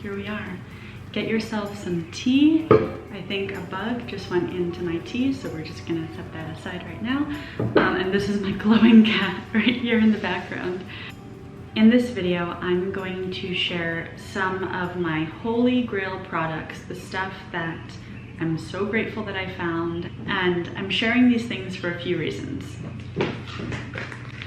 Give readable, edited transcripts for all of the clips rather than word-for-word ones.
here we are. Get yourself some tea. I think a bug just went into my tea, so we're just gonna set that aside right now. And this is my glowing cat right here in the background. In this video, I'm going to share some of my holy grail products, the stuff that I'm so grateful that I found, and I'm sharing these things for a few reasons.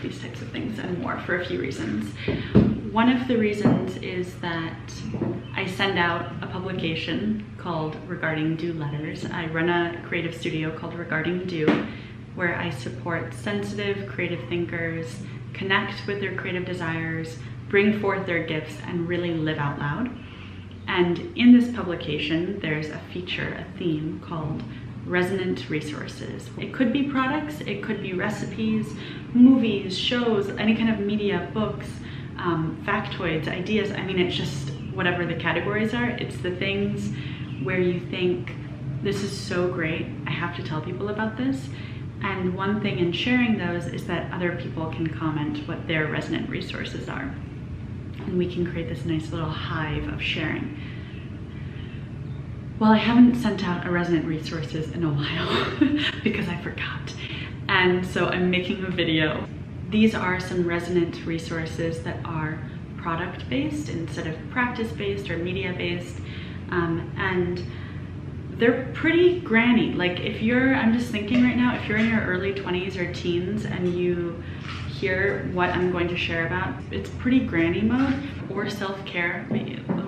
These types of things and more for a few reasons. One of the reasons is that I send out a publication called Regarding Do Letters. I run a creative studio called Regarding Do, where I support sensitive, creative thinkers, connect with their creative desires, bring forth their gifts, and really live out loud. And in this publication, there's a feature, a theme called Resonant Resources. It could be products, it could be recipes, movies, shows, any kind of media, books, factoids, ideas. I mean, it's just whatever the categories are. It's the things where you think, this is so great, I have to tell people about this. And one thing in sharing those is that other people can comment what their resonant resources are. And we can create this nice little hive of sharing. Well, I haven't sent out a resonant resources in a while because I forgot. And so I'm making a video. These are some resonant resources that are product-based instead of practice-based or media-based. And they're pretty granny. Like if you're, I'm just thinking right now, if you're in your early 20s or teens and you hear what I'm going to share about, it's pretty granny mode or self-care,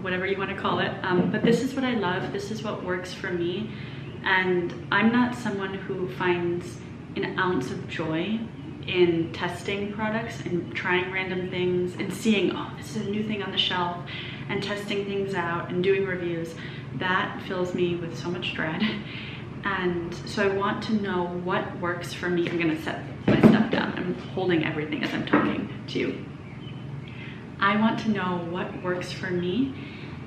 whatever you want to call it. But this is what I love. This is what works for me. And I'm not someone who finds an ounce of joy in testing products and trying random things and seeing, oh, this is a new thing on the shelf, and testing things out and doing reviews. That fills me with so much dread. And so I want to know what works for me. I'm gonna set my stuff down. I'm holding everything as I'm talking to you. I want to know what works for me,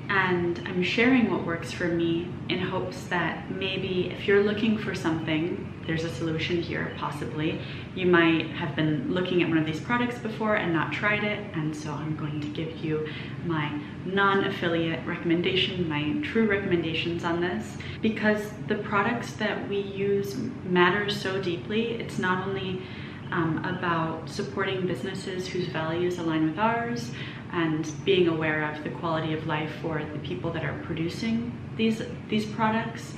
and I'm sharing what works for me in hopes that maybe if you're looking for something, there's a solution here, possibly. You might have been looking at one of these products before and not tried it, and so I'm going to give you my non-affiliate recommendation, my true recommendations on this, because the products that we use matter so deeply. It's not only about supporting businesses whose values align with ours and being aware of the quality of life for the people that are producing these products,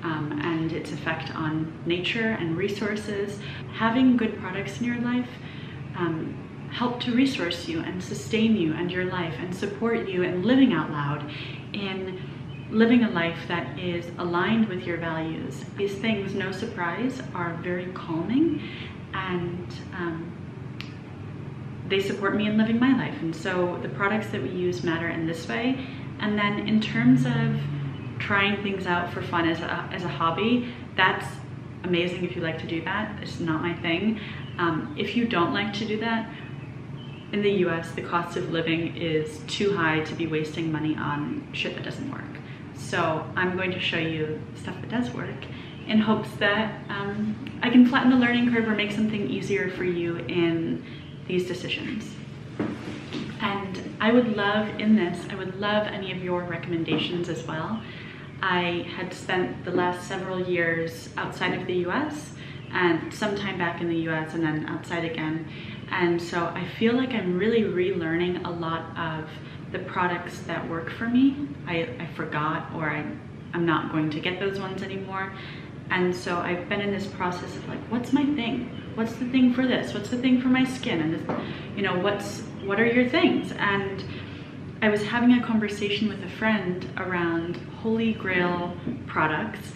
and its effect on nature and resources. Having good products in your life help to resource you and sustain you and your life and support you in living out loud, in living a life that is aligned with your values. These things, no surprise, are very calming, and they support me in living my life. And so the products that we use matter in this way. And then in terms of trying things out for fun as a hobby, that's amazing if you like to do that. It's not my thing. If you don't like to do that, in the US, the cost of living is too high to be wasting money on shit that doesn't work. So I'm going to show you stuff that does work in hopes that I can flatten the learning curve or make something easier for you in these decisions. And I would love any of your recommendations as well. I had spent the last several years outside of the US and sometime back in the US and then outside again. And so I feel like I'm really relearning a lot of the products that work for me. I forgot, or I'm not going to get those ones anymore. And so I've been in this process of like, what's my thing? What's the thing for this? What's the thing for my skin? And this, you know, what are your things? And I was having a conversation with a friend around Holy Grail products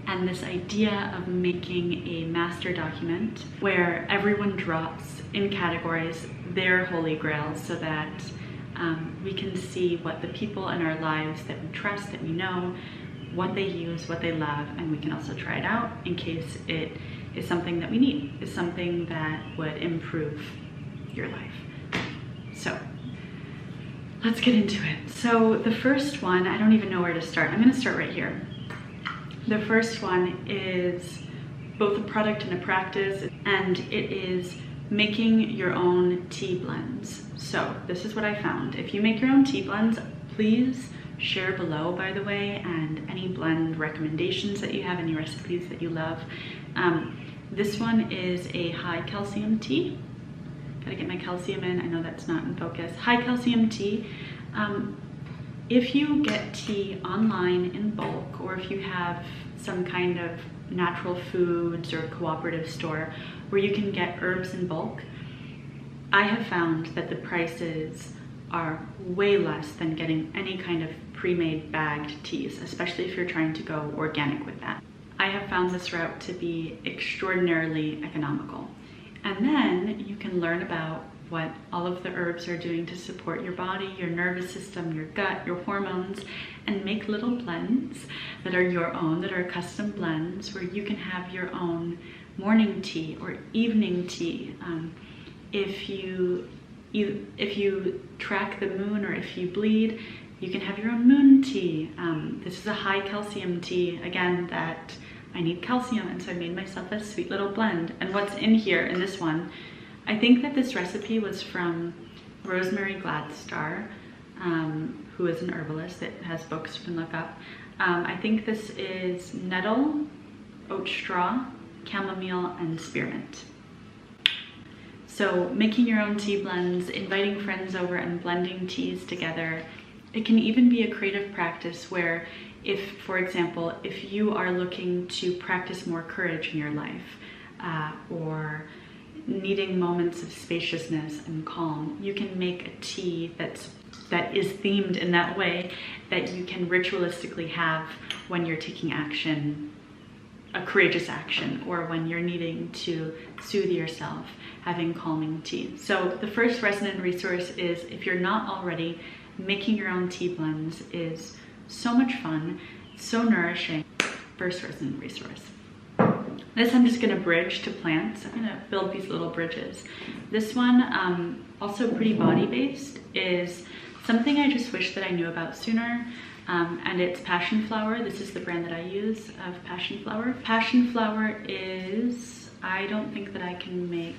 and this idea of making a master document where everyone drops in categories their Holy Grails, so that we can see what the people in our lives that we trust, that we know, what they use, what they love, and we can also try it out in case it is something that we need, is something that would improve your life. So let's get into it. So the first one, I don't even know where to start. I'm gonna start right here. The first one is both a product and a practice, and it is making your own tea blends. So this is what I found. If you make your own tea blends, please share below, by the way, and any blend recommendations that you have, any recipes that you love. This one is a high calcium tea. Gotta get my calcium in, I know that's not in focus. High calcium tea. If you get tea online in bulk, or if you have some kind of natural foods or cooperative store where you can get herbs in bulk, I have found that the prices are way less than getting any kind of pre-made bagged teas, especially if you're trying to go organic with that. I have found this route to be extraordinarily economical. And then you can learn about what all of the herbs are doing to support your body, your nervous system, your gut, your hormones, and make little blends that are your own, that are custom blends where you can have your own morning tea or evening tea. If you track the moon, or if you bleed, you can have your own moon tea. This is a high calcium tea, again, that I need calcium, and so I made myself a sweet little blend. And what's in here in this one, I think that this recipe was from Rosemary Gladstar, who is an herbalist that has books you can look up. I think this is nettle, oat straw, chamomile, and spearmint. So making your own tea blends, inviting friends over and blending teas together. It can even be a creative practice where if, for example, if you are looking to practice more courage in your life, or needing moments of spaciousness and calm, you can make a tea that is themed in that way, that you can ritualistically have when you're taking action, a courageous action, or when you're needing to soothe yourself, having calming tea. So the first resonant resource is, if you're not already, making your own tea blends is so much fun, so nourishing. First resonant resource. This I'm just gonna bridge to plants. I'm gonna build these little bridges. This one, also pretty body-based, is something I just wish that I knew about sooner. And it's Passionflower. This is the brand that I use of Passionflower. Passionflower is, I don't think that I can make,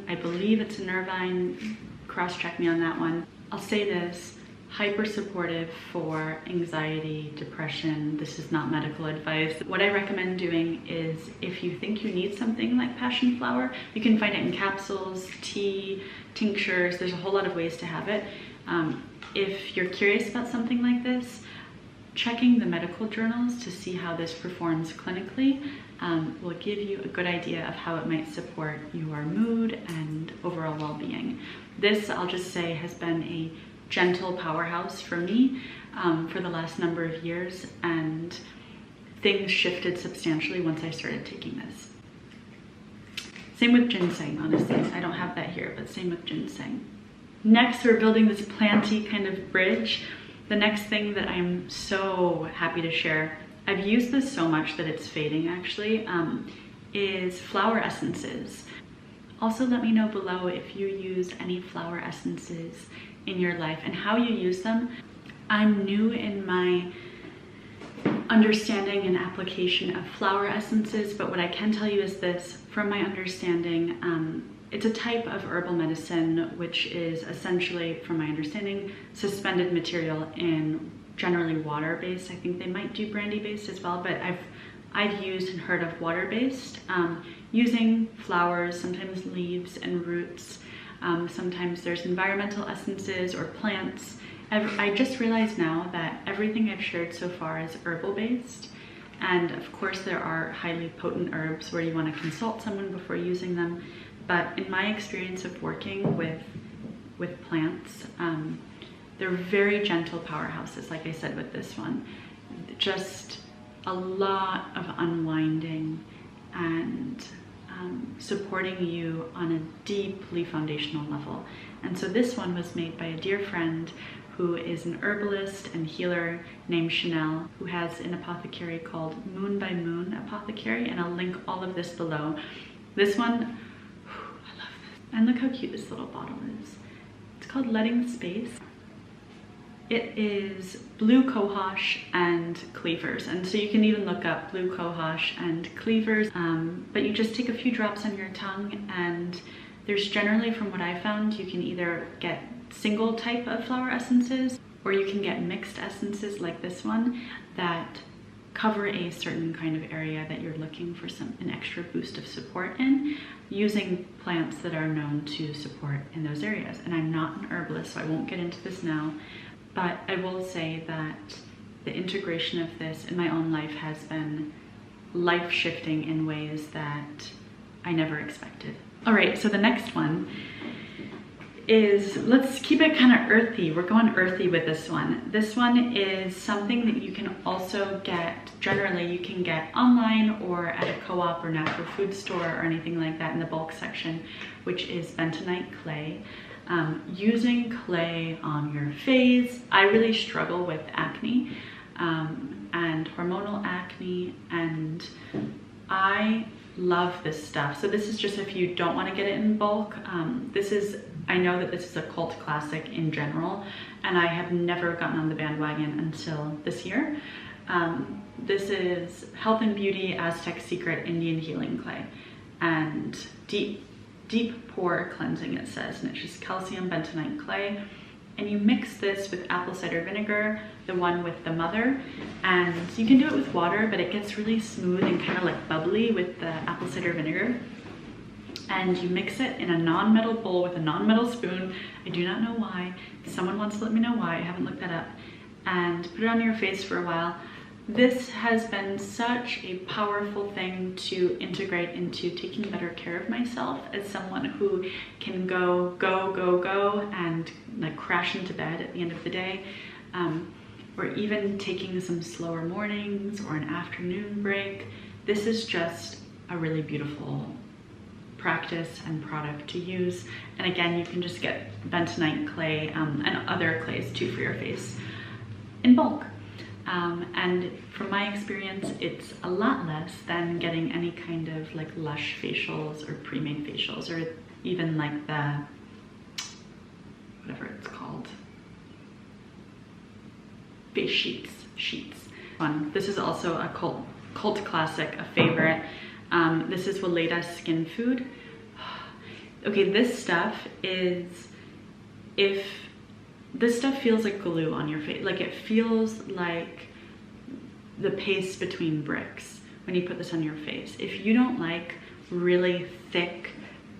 I believe it's a Nervine, cross-check me on that one. I'll say this, hyper supportive for anxiety, depression. This is not medical advice. What I recommend doing is, if you think you need something like Passionflower, you can find it in capsules, tea, tinctures. There's a whole lot of ways to have it. If you're curious about something like this, checking the medical journals to see how this performs clinically will give you a good idea of how it might support your mood and overall well-being. This, I'll just say, has been a gentle powerhouse for me for the last number of years, and things shifted substantially once I started taking this. Same with ginseng, honestly. I don't have that here, but same with ginseng. Next, we're building this planty kind of bridge. The next thing that I'm so happy to share, I've used this so much that it's fading actually, is flower essences. Also, let me know below if you use any flower essences in your life and how you use them. I'm new in my understanding and application of flower essences, but what I can tell you is this, from my understanding, it's a type of herbal medicine which is essentially, from my understanding, suspended material in generally water-based. I think they might do brandy-based as well, but I've used and heard of water-based, using flowers, sometimes leaves and roots. Sometimes there's environmental essences or plants. I just realized now that everything I've shared so far is herbal-based. And of course there are highly potent herbs where you want to consult someone before using them. But in my experience of working with plants, they're very gentle powerhouses, like I said with this one. Just a lot of unwinding and supporting you on a deeply foundational level. And so this one was made by a dear friend who is an herbalist and healer named Chanel, who has an apothecary called Moon by Moon Apothecary, and I'll link all of this below. This one, I love this. And look how cute this little bottle is. It's called Letting Space. It is blue cohosh and cleavers, and so you can even look up blue cohosh and cleavers, but you just take a few drops on your tongue and There's generally, from what I found, you can either get single type of flower essences, or you can get mixed essences like this one that cover a certain kind of area that you're looking for an extra boost of support in, using plants that are known to support in those areas. And I'm not an herbalist, so I won't get into this now, but I will say that the integration of this in my own life has been life-shifting in ways that I never expected. All right, so the next one is, let's keep it kind of earthy. We're going earthy with this one. This one is something that you can also get, generally you can get online or at a co-op or natural food store or anything like that in the bulk section, which is bentonite clay. Using clay on your face, I really struggle with acne and hormonal acne, and I love this stuff. So this is just if you don't want to get it in bulk. I know that this is a cult classic in general, and I have never gotten on the bandwagon until this year. This is Health and Beauty Aztec Secret Indian Healing Clay, and deep pore cleansing, it says, and it's just calcium bentonite clay. And you mix this with apple cider vinegar, the one with the mother, and you can do it with water, but it gets really smooth and kind of like bubbly with the apple cider vinegar. And you mix it in a non-metal bowl with a non-metal spoon. I do not know why. If someone wants to let me know why, I haven't looked that up. And put it on your face for a while. This has been such a powerful thing to integrate into taking better care of myself as someone who can go, and like crash into bed at the end of the day. Or even taking some slower mornings or an afternoon break. This is just a really beautiful practice and product to use. And again, you can just get bentonite clay and other clays too for your face in bulk. And from my experience, it's a lot less than getting any kind of like Lush facials or pre-made facials, or even like the, whatever it's called, face sheets. This is also a cult classic, a favorite. This is Weleda Skin Food. Okay, this stuff feels like glue on your face. Like, it feels like the paste between bricks when you put this on your face. If you don't like really thick,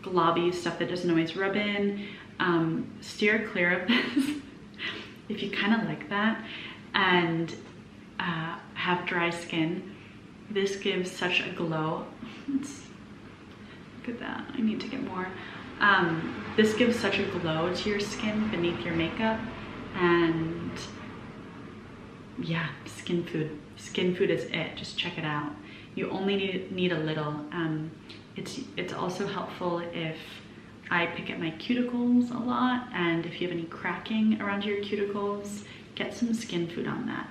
globby stuff that doesn't always rub in, steer clear of this. If you kind of like that and have dry skin, this gives such a glow. Look at that, I need to get more. This gives such a glow to your skin beneath your makeup, and yeah, skin food. Skin food is it, just check it out. You only need a little. It's also helpful if I pick at my cuticles a lot, and if you have any cracking around your cuticles, get some skin food on that.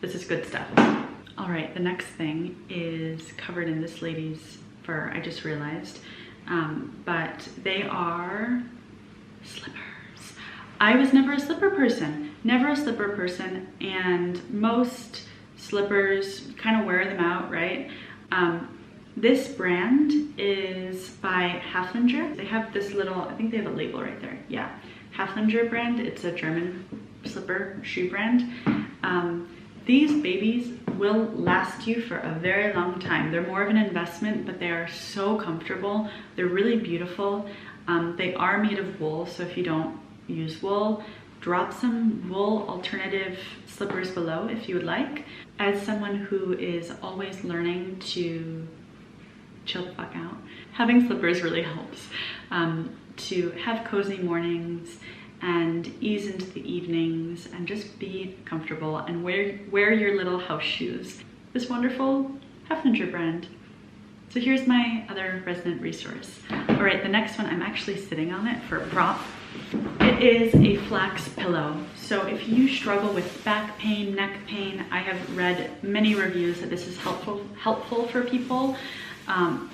This is good stuff. All right, the next thing is covered in this lady's fur, I just realized. But they are slippers. I was never a slipper person, and most slippers kind of wear them out, right? This brand is by Haflinger. They have this little, I think they have a label right there. Yeah, Haflinger brand. It's a German slipper shoe brand. These babies will last you for a very long time. They're more of an investment, but they are so comfortable. They're really beautiful. They are made of wool, so if you don't use wool, drop some wool alternative slippers below if you would like. As someone who is always learning to chill the fuck out, having slippers really helps to have cozy mornings and ease into the evenings and just be comfortable and wear your little house shoes. This wonderful Haflinger brand. So here's my other Resonant resource. All right, the next one, I'm actually sitting on it for a prop. It is a flax pillow. So if you struggle with back pain, neck pain, I have read many reviews that this is helpful for people.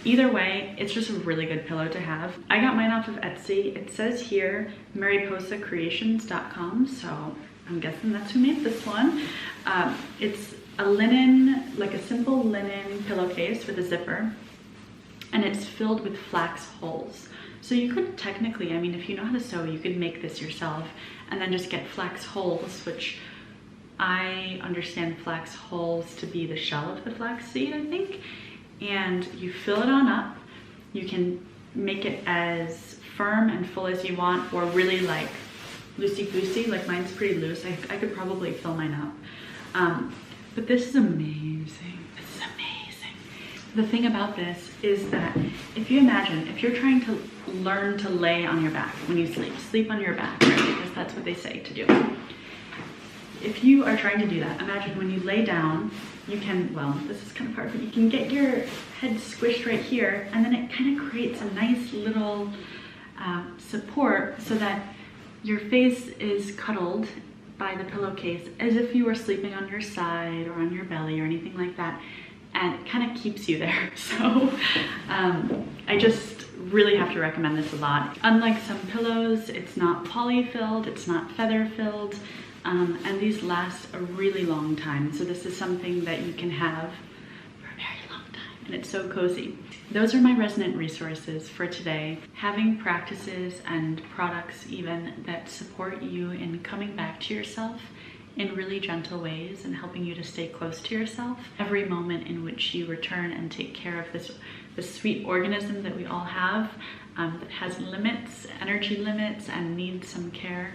Either way, it's just a really good pillow to have. I got mine off of Etsy. It says here mariposacreations.com, so I'm guessing that's who made this one. It's a linen, like a simple linen pillowcase with a zipper. and it's filled with flax hulls. So you could technically, I mean, if you know how to sew, you could make this yourself and then just get flax hulls, which I understand flax hulls to be the shell of the flax seed, I think. And you fill it on up. You can make it as firm and full as you want, or really like loosey-goosey, like mine's pretty loose. I could probably fill mine up. But this is amazing. This is amazing. The thing about this is that if you imagine, if you're trying to learn to lay on your back when you sleep on your back, right? Because that's what they say to do. If you are trying to do that, imagine when you lay down, you can, well, this is kind of hard, but you can get your head squished right here, and then it kind of creates a nice little support so that your face is cuddled by the pillowcase as if you were sleeping on your side or on your belly or anything like that, and it kind of keeps you there. So I just really have to recommend this a lot. Unlike some pillows, it's not poly-filled, it's not feather-filled, and these last a really long time. So this is something that you can have for a very long time, and it's so cozy. Those are my Resonant resources for today. Having practices and products even that support you in coming back to yourself in really gentle ways and helping you to stay close to yourself. Every moment in which you return and take care of this sweet organism that we all have, that has limits, energy limits, and needs some care,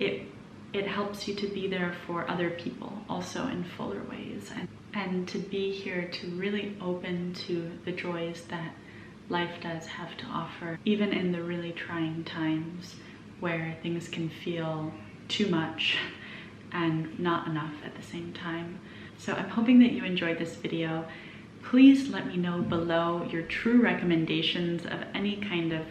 it helps you to be there for other people also in fuller ways, and to be here to really open to the joys that life does have to offer, even in the really trying times where things can feel too much and not enough at the same time. So I'm hoping that you enjoyed this video. Please let me know below your true recommendations of any kind of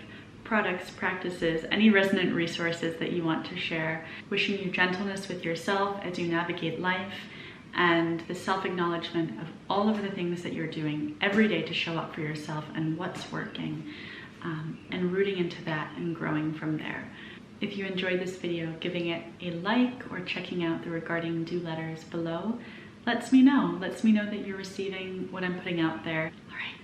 products, practices, any Resonant resources that you want to share. Wishing you gentleness with yourself as you navigate life, and the self-acknowledgement of all of the things that you're doing every day to show up for yourself and what's working, and rooting into that and growing from there. If you enjoyed this video, giving it a like or checking out the regarding do letters below lets me know. Lets me know that you're receiving what I'm putting out there. All right.